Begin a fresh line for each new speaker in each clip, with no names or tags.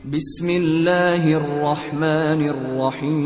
بسم اللہ الرحمن الرحیم۔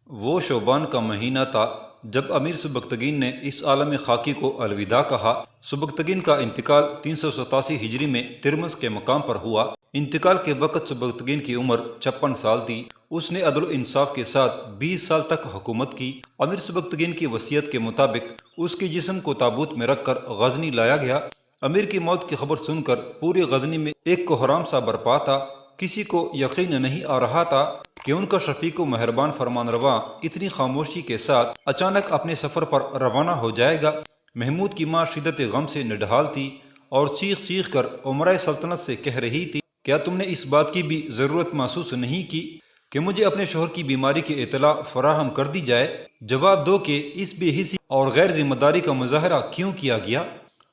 وہ شعبان کا مہینہ تھا جب امیر سبکتگین نے اس عالم خاکی کو الوداع کہا۔ سبکتگین کا انتقال 387 ہجری میں ترمذ کے مقام پر ہوا۔ انتقال کے وقت سبکتگین کی عمر 56 سال تھی۔ اس نے عدل و انصاف کے ساتھ 20 سال تک حکومت کی۔ امیر سبکتگین کی وصیت کے مطابق اس کے جسم کو تابوت میں رکھ کر غزنی لایا گیا۔ امیر کی موت کی خبر سن کر پوری غزنی میں ایک کوہرام سا برپا تھا۔ کسی کو یقین نہیں آ رہا تھا کہ ان کا شفیق و مہربان فرمان رواں اتنی خاموشی کے ساتھ اچانک اپنے سفر پر روانہ ہو جائے گا۔ محمود کی ماں شدت غم سے نڈھال تھی اور چیخ چیخ کر عمرۂ سلطنت سے کہہ رہی تھی، کیا تم نے اس بات کی بھی ضرورت محسوس نہیں کی کہ مجھے اپنے شوہر کی بیماری کی اطلاع فراہم کر دی جائے؟ جواب دو کہ اس بے حسی اور غیر ذمہ داری کا مظاہرہ کیوں کیا گیا؟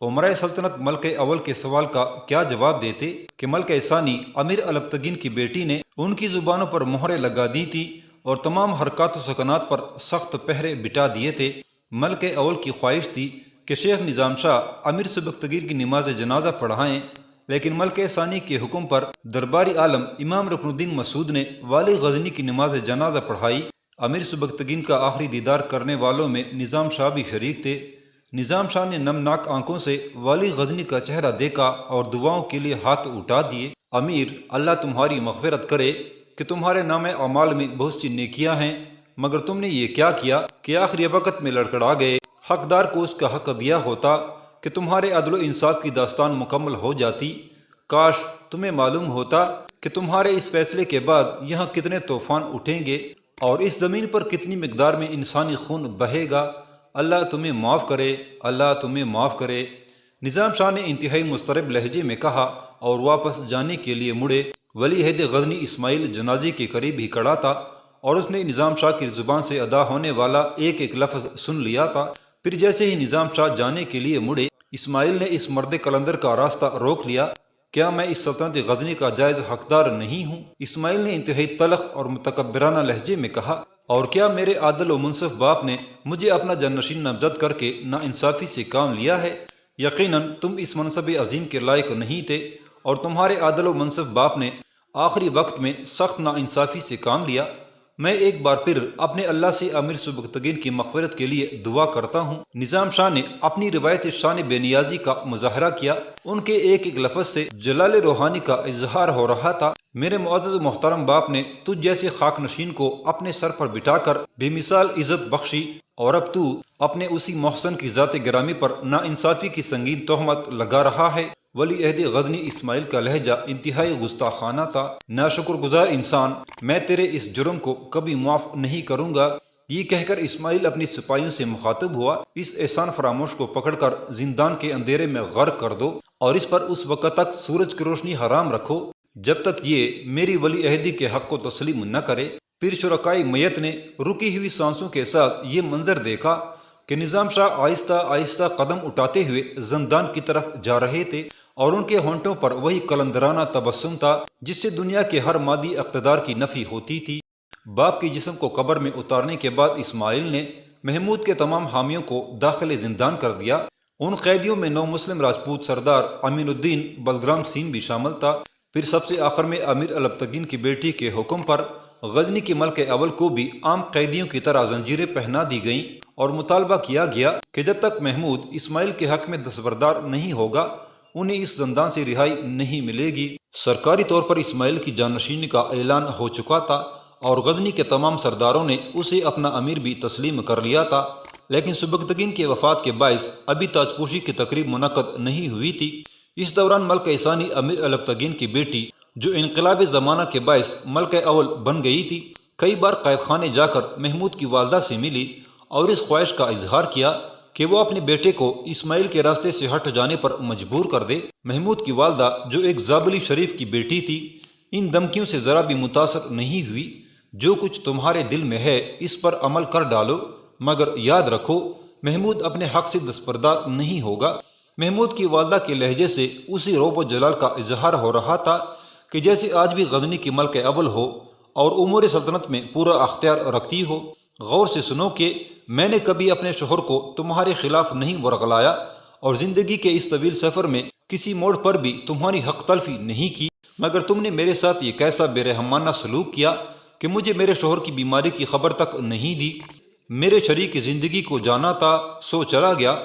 عمرۂ سلطنت ملکہ اول کے سوال کا کیا جواب دیتے کہ ملکہ ثانی امیر البتگین کی بیٹی نے ان کی زبانوں پر مہریں لگا دی تھی اور تمام حرکات و سکنات پر سخت پہرے بٹھا دیے تھے۔ ملکہ اول کی خواہش تھی کہ شیخ نظام شاہ امیر سبکتگین کی نماز جنازہ پڑھائیں، لیکن ملکہ ثانی کے حکم پر درباری عالم امام رکن الدین مسعود نے والی غزنی کی نماز جنازہ پڑھائی۔ امیر سبکتگین کا آخری دیدار کرنے والوں میں نظام شاہ بھی شریک تھے۔ نظام شاہ نے نمناک آنکھوں سے والی غزنی کا چہرہ دیکھا اور دعاؤں کے لیے ہاتھ اٹھا دیے۔ امیر، اللہ تمہاری مغفرت کرے کہ تمہارے نام اعمال میں بہت سی نیکیاں ہیں، مگر تم نے یہ کیا کیا کہ آخری وقت میں لڑکڑا گئے؟ حقدار کو اس کا حق دیا ہوتا کہ تمہارے عدل و انصاف کی داستان مکمل ہو جاتی۔ کاش تمہیں معلوم ہوتا کہ تمہارے اس فیصلے کے بعد یہاں کتنے طوفان اٹھیں گے اور اس زمین پر کتنی مقدار میں انسانی خون بہے گا۔ اللہ تمہیں معاف کرے، اللہ تمہیں معاف کرے۔ نظام شاہ نے انتہائی مضطرب لہجے میں کہا اور واپس جانے کے لیے مڑے۔ ولی عہد غزنی اسماعیل جنازے کے قریب ہی کھڑا تھا اور اس نے نظام شاہ کی زبان سے ادا ہونے والا ایک ایک لفظ سن لیا تھا۔ پھر جیسے ہی نظام شاہ جانے کے لیے مڑے، اسماعیل نے اس مرد قلندر کا راستہ روک لیا۔ کیا میں اس سلطنت غزنی کا جائز حقدار نہیں ہوں؟ اسماعیل نے انتہائی تلخ اور متکبرانہ لہجے میں کہا، اور کیا میرے عادل و منصف باپ نے مجھے اپنا جانشین نامزد کر کے ناانصافی سے کام لیا ہے؟ یقیناً تم اس منصب عظیم کے لائق نہیں تھے اور تمہارے عادل و منصف باپ نے آخری وقت میں سخت ناانصافی سے کام لیا۔ میں ایک بار پھر اپنے اللہ سے امیر سبکتگین کی مغفرت کے لیے دعا کرتا ہوں۔ نظام شاہ نے اپنی روایت شان بے نیازی کا مظاہرہ کیا۔ ان کے ایک ایک لفظ سے جلال روحانی کا اظہار ہو رہا تھا۔ میرے معزز و محترم باپ نے تجھ جیسے خاک نشین کو اپنے سر پر بٹھا کر بے مثال عزت بخشی، اور اب تو اپنے اسی محسن کی ذات گرامی پر ناانصافی کی سنگین تہمت لگا رہا ہے۔ ولی عہد غزنی اسماعیل کا لہجہ انتہائی گستاخانہ تھا۔ ناشکر گزار انسان، میں تیرے اس جرم کو کبھی معاف نہیں کروں گا۔ یہ کہہ کر اسماعیل اپنی سپاہیوں سے مخاطب ہوا، اس احسان فراموش کو پکڑ کر زندان کے اندھیرے میں غرق کر دو اور اس پر اس وقت تک سورج کی روشنی حرام رکھو جب تک یہ میری ولی عہدی کے حق کو تسلیم نہ کرے۔ پھر شرکائے میت نے رکی ہوئی سانسوں کے ساتھ یہ منظر دیکھا کہ نظام شاہ آہستہ آہستہ قدم اٹھاتے ہوئے زندان کی طرف جا رہے تھے اور ان کے ہونٹوں پر وہی قلندرانہ تبسم تھا جس سے دنیا کے ہر مادی اقتدار کی نفی ہوتی تھی۔ باپ کے جسم کو قبر میں اتارنے کے بعد اسماعیل نے محمود کے تمام حامیوں کو داخل زندان کر دیا۔ ان قیدیوں میں نو مسلم راجپوت سردار امین الدین بلدرام سین بھی شامل تھا۔ پھر سب سے آخر میں امیر البتگین کی بیٹی کے حکم پر غزنی کے ملکہ اول کو بھی عام قیدیوں کی طرح زنجیریں پہنا دی گئیں اور مطالبہ کیا گیا کہ جب تک محمود اسماعیل کے حق میں دستبردار نہیں ہوگا انہیں اس زندان سے رہائی نہیں ملے گی۔ سرکاری طور پر اسماعیل کی جانشینی کا اعلان ہو چکا تھا اور غزنی کے تمام سرداروں نے اسے اپنا امیر بھی تسلیم کر لیا تھا، لیکن سبکتگین کے وفات کے باعث ابھی تاجپوشی کی تقریب منعقد نہیں ہوئی تھی۔ اس دوران ملکہ ثانی امیر البتگین کی بیٹی، جو انقلاب زمانہ کے باعث ملکہ اول بن گئی تھی، کئی بار قید خانے جا کر محمود کی والدہ سے ملی اور اس خواہش کا اظہار کیا کہ وہ اپنے بیٹے کو اسماعیل کے راستے سے ہٹ جانے پر مجبور کر دے۔ محمود کی والدہ، جو ایک زابلی شریف کی بیٹی تھی، ان دھمکیوں سے ذرا بھی متاثر نہیں ہوئی۔ جو کچھ تمہارے دل میں ہے اس پر عمل کر ڈالو، مگر یاد رکھو محمود اپنے حق سے دستبردار نہیں ہوگا۔ محمود کی والدہ کے لہجے سے اسی روب و جلال کا اظہار ہو رہا تھا کہ جیسے آج بھی غزنی کی ملکہ اول ہو اور امور سلطنت میں پورا اختیار رکھتی ہو۔ غور سے سنو کہ میں نے کبھی اپنے شوہر کو تمہارے خلاف نہیں ورغلایا اور زندگی کے اس طویل سفر میں کسی موڑ پر بھی تمہاری حق تلفی نہیں کی، مگر تم نے میرے ساتھ یہ کیسا بے رحمانہ سلوک کیا کہ مجھے میرے شوہر کی بیماری کی خبر تک نہیں دی۔ میرے شریک زندگی کو جانا تھا سو چلا گیا،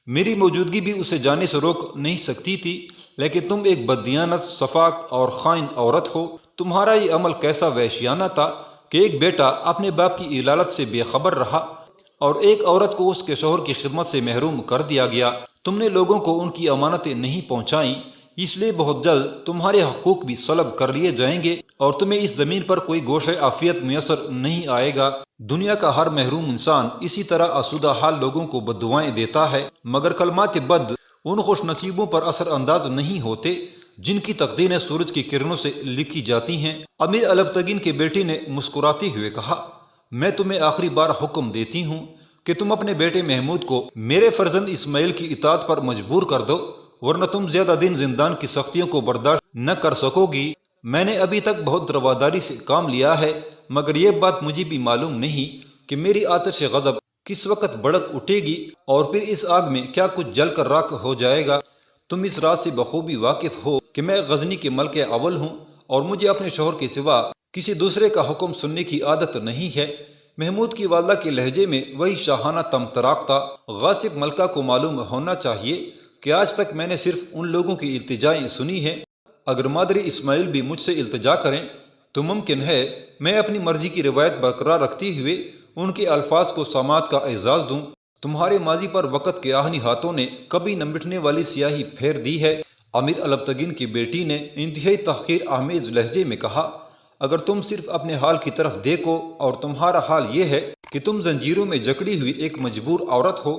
میری موجودگی بھی اسے جانے سے روک نہیں سکتی تھی، لیکن تم ایک بددیانت، شفاق اور خائن عورت ہو۔ تمہارا یہ عمل کیسا وحشیانہ تھا کہ ایک بیٹا اپنے باپ کی علالت سے بے خبر رہا اور ایک عورت کو اس کے شوہر کی خدمت سے محروم کر دیا گیا۔ تم نے لوگوں کو ان کی امانتیں نہیں پہنچائیں، اس لیے بہت جلد تمہارے حقوق بھی سلب کر لیے جائیں گے اور تمہیں اس زمین پر کوئی گوشہ عافیت میسر نہیں آئے گا۔ دنیا کا ہر محروم انسان اسی طرح آسودہ حال لوگوں کو بددعائیں دیتا ہے، مگر کلمات بد ان خوش نصیبوں پر اثر انداز نہیں ہوتے جن کی تقدیریں سورج کی کرنوں سے لکھی جاتی ہیں۔ امیر البتگین کے بیٹے نے مسکراتے ہوئے کہا، میں تمہیں آخری بار حکم دیتی ہوں کہ تم اپنے بیٹے محمود کو میرے فرزند اسماعیل کی اطاعت پر مجبور کر دو، ورنہ تم زیادہ دن زندان کی سختیوں کو برداشت نہ کر سکو گی۔ میں نے ابھی تک بہت رواداری سے کام لیا ہے، مگر یہ بات مجھے بھی معلوم نہیں کہ میری آتش غضب کس وقت بھڑک اٹھے گی اور پھر اس آگ میں کیا کچھ جل کر راکھ ہو جائے گا۔ تم اس رات سے بخوبی واقف ہو کہ میں غزنی کے ملک اول ہوں اور مجھے اپنے شوہر کے سوا کسی دوسرے کا حکم سننے کی عادت نہیں ہے۔ محمود کی والدہ کے لہجے میں وہی شاہانہ تمطراق تھا۔ غاصب ملکہ کو معلوم ہونا چاہیے کہ آج تک میں نے صرف ان لوگوں کی التجائیں سنی ہیں، اگر مادر اسماعیل بھی مجھ سے التجا کریں تو ممکن ہے میں اپنی مرضی کی روایت برقرار رکھتے ہوئے ان کے الفاظ کو سماعت کا اعزاز دوں۔ تمہارے ماضی پر وقت کے آہنی ہاتھوں نے کبھی نہ مٹنے والی سیاہی پھیر دی ہے۔ امیر البتگین کی بیٹی نے انتہائی تحقیر آمیز لہجے میں کہا، اگر تم صرف اپنے حال کی طرف دیکھو اور تمہارا حال یہ ہے کہ تم زنجیروں میں جکڑی ہوئی ایک مجبور عورت ہو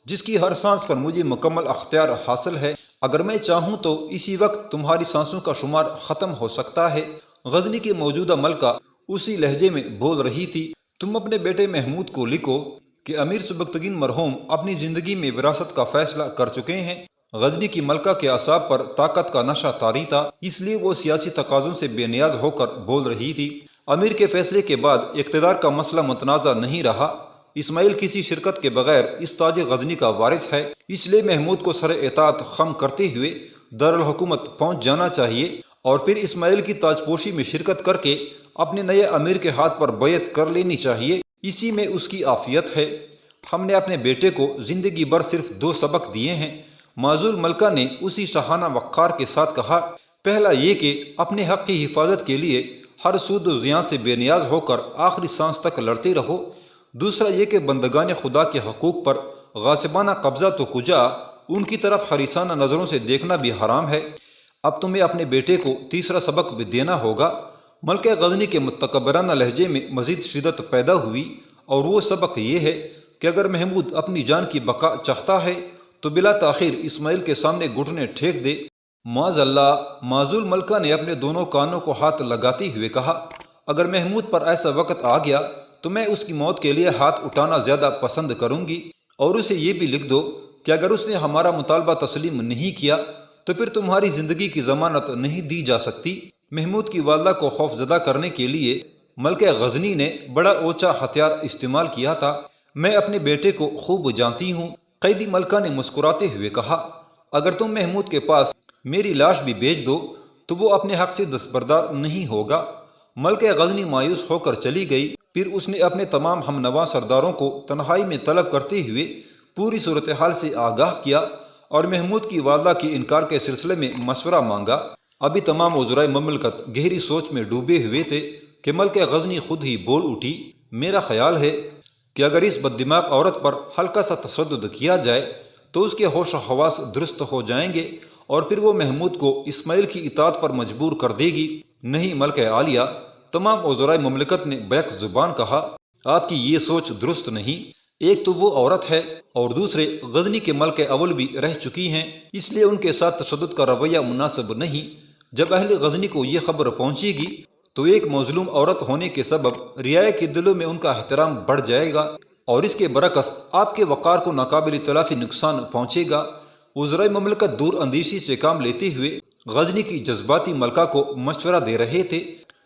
جس کی ہر سانس پر مجھے مکمل اختیار حاصل ہے، اگر میں چاہوں تو اسی وقت تمہاری سانسوں کا شمار ختم ہو سکتا ہے۔ غزنی کی موجودہ ملکہ اسی لہجے میں بول رہی تھی، تم اپنے بیٹے محمود کو لکھو کہ امیر سبکتگین مرحوم اپنی زندگی میں وراثت کا فیصلہ کر چکے ہیں۔ غزنی کی ملکہ کے اعصاب پر طاقت کا نشہ طاری تھا، اس لیے وہ سیاسی تقاضوں سے بے نیاز ہو کر بول رہی تھی۔ امیر کے فیصلے کے بعد اقتدار کا مسئلہ متنازع نہیں رہا۔ اسماعیل کسی شرکت کے بغیر اس تاج غزنی کا وارث ہے، اس لیے محمود کو سر اطاعت خم کرتے ہوئے دارالحکومت پہنچ جانا چاہیے اور پھر اسماعیل کی تاج پوشی میں شرکت کر کے اپنے نئے امیر کے ہاتھ پر بیعت کر لینی چاہیے، اسی میں اس کی عافیت ہے۔ ہم نے اپنے بیٹے کو زندگی بھر صرف 2 سبق دیے ہیں، معزول ملکہ نے اسی شاہانہ وقار کے ساتھ کہا۔ پہلا یہ کہ اپنے حق کی حفاظت کے لیے ہر سود و زیاں سے بے نیاز ہو کر آخری سانس تک لڑتے رہو۔ دوسرا یہ کہ بندگان خدا کے حقوق پر غاصبانہ قبضہ تو کجا، ان کی طرف حریصانہ نظروں سے دیکھنا بھی حرام ہے۔ اب تمہیں اپنے بیٹے کو تیسرا سبق بھی دینا ہوگا۔ ملکہ غزنی کے متکبرانہ لہجے میں مزید شدت پیدا ہوئی، اور وہ سبق یہ ہے کہ اگر محمود اپنی جان کی بقا چاہتا ہے تو بلا تاخیر اسماعیل کے سامنے گھٹنے ٹھیک دے۔ معاذ اللہ، معزول ملکہ نے اپنے دونوں کانوں کو ہاتھ لگاتے ہوئے کہا، اگر محمود پر ایسا وقت آ گیا تو میں اس کی موت کے لیے ہاتھ اٹھانا زیادہ پسند کروں گی، اور اسے یہ بھی لکھ دو کہ اگر اس نے ہمارا مطالبہ تسلیم نہیں کیا تو پھر تمہاری زندگی کی ضمانت نہیں دی جا سکتی۔ محمود کی والدہ کو خوف زدہ کرنے کے لیے ملکہ غزنی نے بڑا اونچا ہتھیار استعمال کیا تھا۔ میں اپنے بیٹے کو خوب جانتی ہوں، قیدی ملکہ نے مسکراتے ہوئے کہا، اگر تم محمود کے پاس میری لاش بھی بھیج دو تو وہ اپنے حق سے دستبردار نہیں ہوگا۔ ملکہ غزنی مایوس ہو کر چلی گئی۔ پھر اس نے اپنے تمام ہم نوا سرداروں کو تنہائی میں طلب کرتے ہوئے پوری صورتحال سے آگاہ کیا اور محمود کی والدہ کے انکار کے سلسلے میں مشورہ مانگا۔ ابھی تمام وزرائے مملکت گہری سوچ میں ڈوبے ہوئے تھے کہ ملکہ غزنی خود ہی بول اٹھی، میرا خیال ہے کہ اگر اس بددماغ عورت پر ہلکا سا تشدد کیا جائے تو اس کے ہوش و حواس درست ہو جائیں گے اور پھر وہ محمود کو اسماعیل کی اطاعت پر مجبور کر دے گی۔ نہیں ملکہ عالیہ، تمام وزرائے مملکت نے بیک زبان کہا، آپ کی یہ سوچ درست نہیں۔ ایک تو وہ عورت ہے اور دوسرے غزنی کے ملکہ اول بھی رہ چکی ہیں، اس لیے ان کے ساتھ تشدد کا رویہ مناسب نہیں۔ جب اہل غزنی کو یہ خبر پہنچے گی تو ایک مظلوم عورت ہونے کے سبب رعایا کے دلوں میں ان کا احترام بڑھ جائے گا، اور اس کے برعکس آپ کے وقار کو ناقابل تلافی نقصان پہنچے گا۔ وزرائے مملکت دور اندیشی سے کام لیتے ہوئے غزنی کی جذباتی ملکہ کو مشورہ دے رہے تھے۔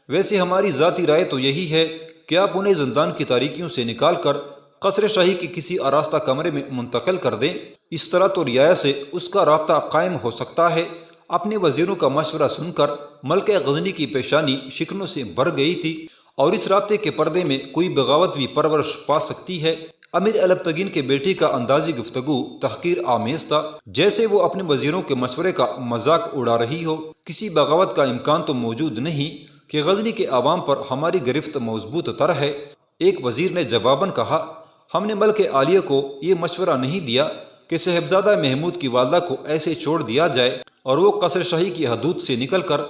ویسے ہماری ذاتی رائے تو یہی ہے کہ آپ انہیں زندان کی تاریکیوں سے نکال کر قصر شاہی کے کسی آراستہ کمرے میں منتقل کر دیں۔ اس طرح تو رعایا سے اس کا رابطہ قائم ہو سکتا ہے۔ اپنے وزیروں کا مشورہ سن کر ملکہ غزنی کی پیشانی شکنوں سے بھر گئی تھی، اور اس رابطے کے پردے میں کوئی بغاوت بھی پرورش پا سکتی ہے۔ امیر البتگین کے بیٹی کا اندازی گفتگو تحقیر آمیز تھا، جیسے وہ اپنے وزیروں کے مشورے کا مذاق اڑا رہی ہو۔ کسی بغاوت کا امکان تو موجود نہیں کہ غزنی کے عوام پر ہماری گرفت مضبوط تر ہے۔ ایک وزیر نے جواباً کہا، ہم نے ملکہ عالیہ کو یہ مشورہ نہیں دیا کہ صاحبزادہ محمود کی والدہ کو ایسے چھوڑ دیا جائے اور وہ قصر شاہی کی حدود سے نکل کر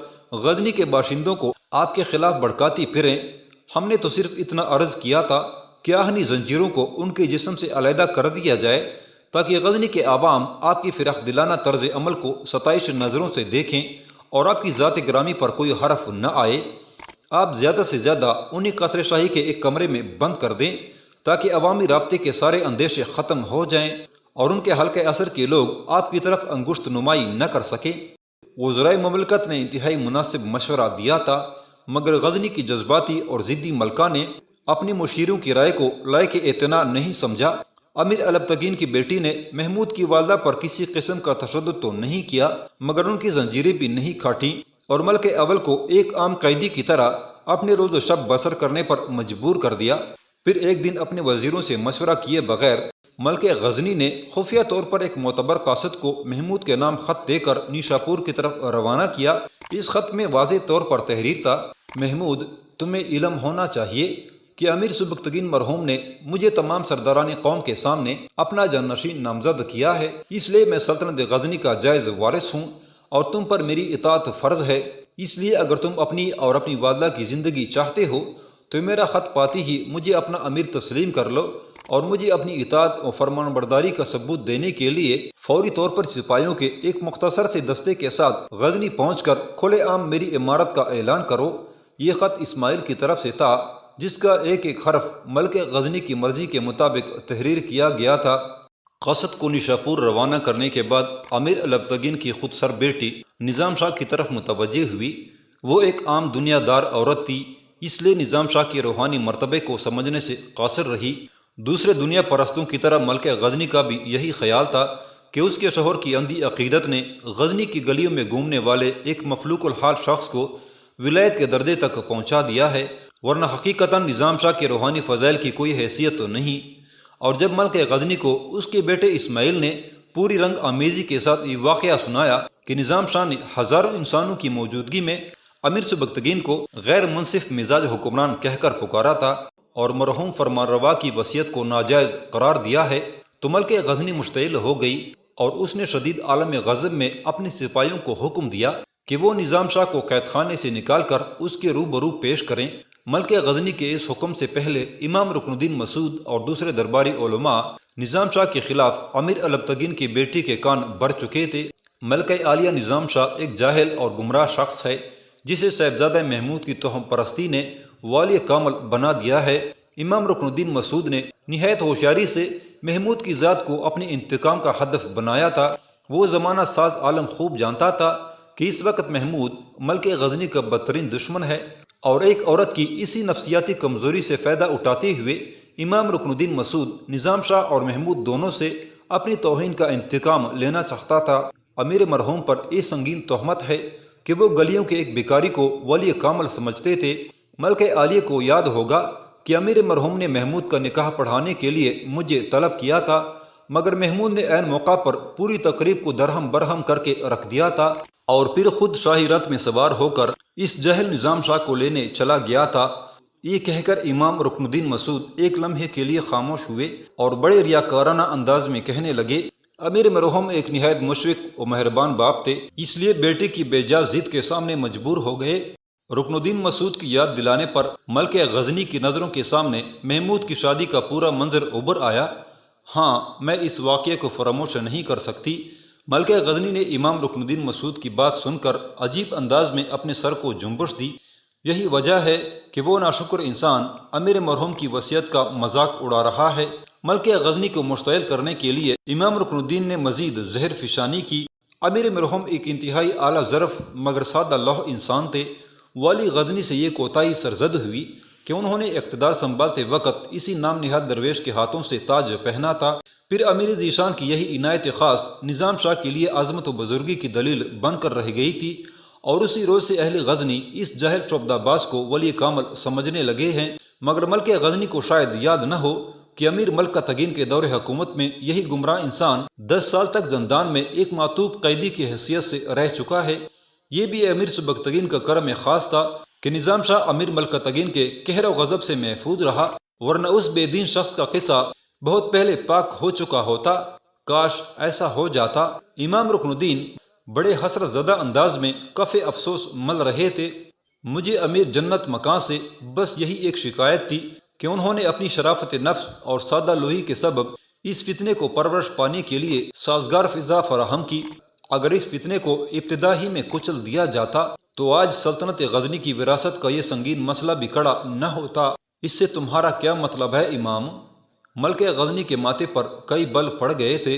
غزنی کے باشندوں کو آپ کے خلاف بھڑکاتی پھریں۔ ہم نے تو صرف اتنا عرض کیا تھا کہ آہنی زنجیروں کو ان کے جسم سے علیحدہ کر دیا جائے تاکہ غزنی کے عوام آپ کی فراخ دلانہ طرز عمل کو ستائش نظروں سے دیکھیں اور آپ کی ذات گرامی پر کوئی حرف نہ آئے۔ آپ زیادہ سے زیادہ انہیں قصر شاہی کے ایک کمرے میں بند کر دیں تاکہ عوامی رابطے کے سارے اندیشے ختم ہو جائیں اور ان کے حلقہ اثر کے لوگ آپ کی طرف انگشت نمائی نہ کر سکیں۔ وزرائے مملکت نے انتہائی مناسب مشورہ دیا تھا، مگر غزنی کی جذباتی اور ضدی ملکہ نے اپنی مشیروں کی رائے کو لائق اعتنا نہیں سمجھا۔ امیر البتگین کی بیٹی نے محمود کی والدہ پر کسی قسم کا تشدد تو نہیں کیا، مگر ان کی زنجیریں بھی نہیں کاٹیں اور ملک اول کو ایک عام قیدی کی طرح اپنے روز و شب بسر کرنے پر مجبور کر دیا۔ پھر ایک دن اپنے وزیروں سے مشورہ کیے بغیر ملکہ غزنی نے خفیہ طور پر ایک معتبر قاصد کو محمود کے نام خط دے کر نیشاپور کی طرف روانہ کیا۔ اس خط میں واضح طور پر تحریر تھا، محمود، تمہیں علم ہونا چاہیے کہ امیر سبکتگین مرحوم نے مجھے تمام سرداران قوم کے سامنے اپنا جانشین نامزد کیا ہے، اس لیے میں سلطنت غزنی کا جائز وارث ہوں اور تم پر میری اطاعت فرض ہے۔ اس لیے اگر تم اپنی اور اپنی والدہ کی زندگی چاہتے ہو تو میرا خط پاتے ہی مجھے اپنا امیر تسلیم کر لو اور مجھے اپنی اطاعت اور فرمان برداری کا ثبوت دینے کے لیے فوری طور پر سپاہیوں کے ایک مختصر سے دستے کے ساتھ غزنی پہنچ کر کھلے عام میری عمارت کا اعلان کرو۔ یہ خط اسماعیل کی طرف سے تھا، جس کا ایک ایک حرف ملکہ غزنی کی مرضی کے مطابق تحریر کیا گیا تھا۔ قاصد کو نیشاپور روانہ کرنے کے بعد امیر البتگین کی خود سر بیٹی نظام شاہ کی طرف متوجہ ہوئی۔ وہ ایک عام دنیا دار عورت تھی، اس لیے نظام شاہ کے روحانی مرتبے کو سمجھنے سے قاصر رہی۔ دوسرے دنیا پرستوں کی طرح ملکہ غزنی کا بھی یہی خیال تھا کہ اس کے شوہر کی اندھی عقیدت نے غزنی کی گلیوں میں گھومنے والے ایک مفلوق الحال شخص کو ولایت کے درجے تک پہنچا دیا ہے، ورنہ حقیقتاً نظام شاہ کے روحانی فضائل کی کوئی حیثیت تو نہیں۔ اور جب ملکہ غزنی کو اس کے بیٹے اسماعیل نے پوری رنگ آمیزی کے ساتھ یہ واقعہ سنایا کہ نظام شاہ نے ہزاروں انسانوں کی موجودگی میں امیر سبکتگین کو غیر منصف مزاج حکمران کہہ کر پکارا تھا اور مرحوم فرمانروا کی وصیت کو ناجائز قرار دیا ہے، تو ملکہ غزنی مشتعل ہو گئی اور اس نے شدید عالم غضب میں اپنے سپاہیوں کو حکم دیا کہ وہ نظام شاہ کو قید خانے سے نکال کر اس کے روبرو پیش کریں۔ ملکہ غزنی کے اس حکم سے پہلے امام رکن الدین مسعود اور دوسرے درباری علماء نظام شاہ کے خلاف امیر البتگین کی بیٹی کے کان بھر چکے تھے۔ ملکہ عالیہ نظام شاہ ایک جاہل اور گمراہ شخص ہے جسے صاحبزادہ محمود کی توہم پرستی نے والی کامل بنا دیا ہے۔ امام رکن الدین مسعود نے نہایت ہوشیاری سے محمود کی ذات کو اپنے انتقام کا ہدف بنایا تھا۔ وہ زمانہ ساز عالم خوب جانتا تھا کہ اس وقت محمود ملکہ غزنی کا بدترین دشمن ہے، اور ایک عورت کی اسی نفسیاتی کمزوری سے فائدہ اٹھاتے ہوئے امام رکن الدین مسعود نظام شاہ اور محمود دونوں سے اپنی توہین کا انتقام لینا چاہتا تھا۔ امیر مرحوم پر یہ سنگین تہمت ہے کہ وہ گلیوں کے ایک بھکاری کو ولی کامل سمجھتے تھے۔ ملکہ عالیہ کو یاد ہوگا کہ امیر مرحوم نے محمود کا نکاح پڑھانے کے لیے مجھے طلب کیا تھا، مگر محمود نے عین موقع پر پوری تقریب کو درہم برہم کر کے رکھ دیا تھا اور پھر خود شاہی رتھ میں سوار ہو کر اس جاہل نظام شاہ کو لینے چلا گیا تھا۔ یہ کہہ کر امام رکن الدین مسعود ایک لمحے کے لیے خاموش ہوئے اور بڑے ریاکارانہ انداز میں کہنے لگے، امیر مرحوم ایک نہایت مشفق و مہربان باپ تھے، اس لیے بیٹے کی بے جا ضد کے سامنے مجبور ہو گئے۔ رکن الدین مسعود کی یاد دلانے پر ملکہ غزنی کی نظروں کے سامنے محمود کی شادی کا پورا منظر ابھر آیا۔ ہاں، میں اس واقعے کو فراموش نہیں کر سکتی۔ ملکہ غزنی نے امام رکن الدین مسعود کی بات سن کر عجیب انداز میں اپنے سر کو جنبش دی۔ یہی وجہ ہے کہ وہ ناشکر انسان امیر مرحوم کی وصیت کا مذاق اڑا رہا ہے۔ ملکہ غزنی کو مشتعل کرنے کے لیے امام رکن الدین نے مزید زہر فشانی کی۔ امیر مرحوم ایک انتہائی اعلیٰ ظرف مگر سادہ لوح انسان تھے۔ والی غزنی سے یہ کوتاہی سرزد ہوئی کہ انہوں نے اقتدار سنبھالتے وقت اسی نام نہاد درویش کے ہاتھوں سے تاج پہنا تھا۔ پھر امیر ذیشان کی یہی عنایت خاص نظام شاہ کے لیے عظمت و بزرگی کی دلیل بن کر رہ گئی تھی، اور اسی روز سے اہل غزنی اس جاہل شعبدہ باز کو ولی کامل سمجھنے لگے ہیں۔ مگر ملک غزنی کو شاید یاد نہ ہو کہ امیر ملکہ تگین کے دور حکومت میں یہی گمراہ انسان 10 سال تک زندان میں ایک معتوب قیدی کی حیثیت سے رہ چکا ہے۔ یہ بھی امیر سبکتگین کا کرم خاص تھا کہ نظام شاہ امیر ملکہ تگین کے قہر و غضب سے محفوظ رہا، ورنہ اس بے دین شخص کا قصہ بہت پہلے پاک ہو چکا ہوتا۔ کاش ایسا ہو جاتا۔ امام رکن الدین بڑے حسرت زدہ انداز میں کف افسوس مل رہے تھے۔ مجھے امیر جنت مکان سے بس یہی ایک شکایت تھی کہ انہوں نے اپنی شرافت نفس اور سادہ لوہی کے سبب اس فتنے کو پرورش پانے کے لیے سازگار فضا فراہم کی۔ اگر اس فتنے کو ابتدا ہی میں کچل دیا جاتا تو آج سلطنت غزنی کی وراثت کا یہ سنگین مسئلہ بھی کھڑا نہ ہوتا۔ اس سے تمہارا کیا مطلب ہے امام؟ ملک غزنی کے ماتھے پر کئی بل پڑ گئے تھے۔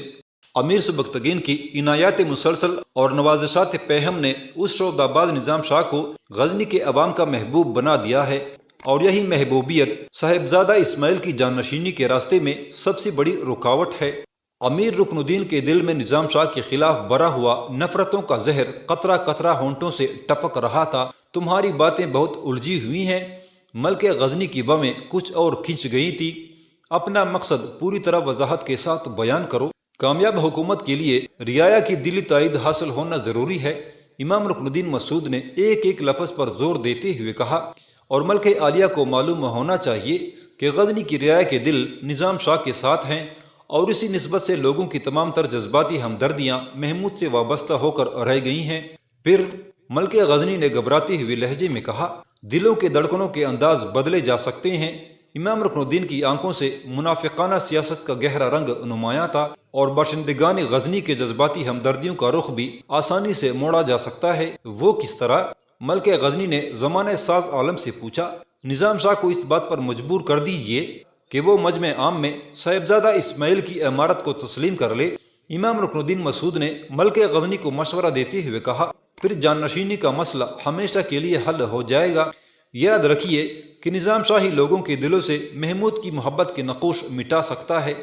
امیر سبکتگین کی عنایات مسلسل اور نوازشات پہم نے اس شعبدہ باز نظام شاہ کو غزنی کے عوام کا محبوب بنا دیا ہے، اور یہی محبوبیت صاحبزادہ اسماعیل کی جانشینی کے راستے میں سب سے بڑی رکاوٹ ہے۔ امیر رکن الدین کے دل میں نظام شاہ کے خلاف بھرا ہوا نفرتوں کا زہر قطرہ قطرہ ہونٹوں سے ٹپک رہا تھا۔ تمہاری باتیں بہت الجھی ہوئی ہیں۔ ملک غزنی کی بمیں کچھ اور کھنچ گئی تھی۔ اپنا مقصد پوری طرح وضاحت کے ساتھ بیان کرو۔ کامیاب حکومت کے لیے رعایا کی دلی تائید حاصل ہونا ضروری ہے۔ امام رکن الدین مسعود نے ایک ایک لفظ پر زور دیتے ہوئے کہا، اور ملک عالیہ کو معلوم ہونا چاہیے کہ غزنی کی رعایا کے دل نظام شاہ کے ساتھ ہیں، اور اسی نسبت سے لوگوں کی تمام تر جذباتی ہمدردیاں محمود سے وابستہ ہو کر رہ گئی ہیں۔ پھر ملک غزنی نے گھبراتے ہوئے لہجے میں کہا، دلوں کے دھڑکنوں کے انداز بدلے جا سکتے ہیں۔ امام رکن الدین کی آنکھوں سے منافقانہ سیاست کا گہرا رنگ نمایاں تھا، اور باشندگان غزنی کے جذباتی ہمدردیوں کا رخ بھی آسانی سے موڑا جا سکتا ہے۔ وہ کس طرح؟ ملک غزنی نے زمانہ ساز عالم سے پوچھا۔ نظام شاہ کو اس بات پر مجبور کر دیجئے کہ وہ مجمع عام میں صاحبزادہ اسماعیل کی امارت کو تسلیم کر لے۔ امام رکن الدین مسعود نے ملک غزنی کو مشورہ دیتے ہوئے کہا، پھر جانشینی کا مسئلہ ہمیشہ کے لیے حل ہو جائے گا۔ یاد رکھیے کہ نظام شاہی لوگوں کے دلوں سے محمود کی محبت کے نقوش مٹا سکتا ہے۔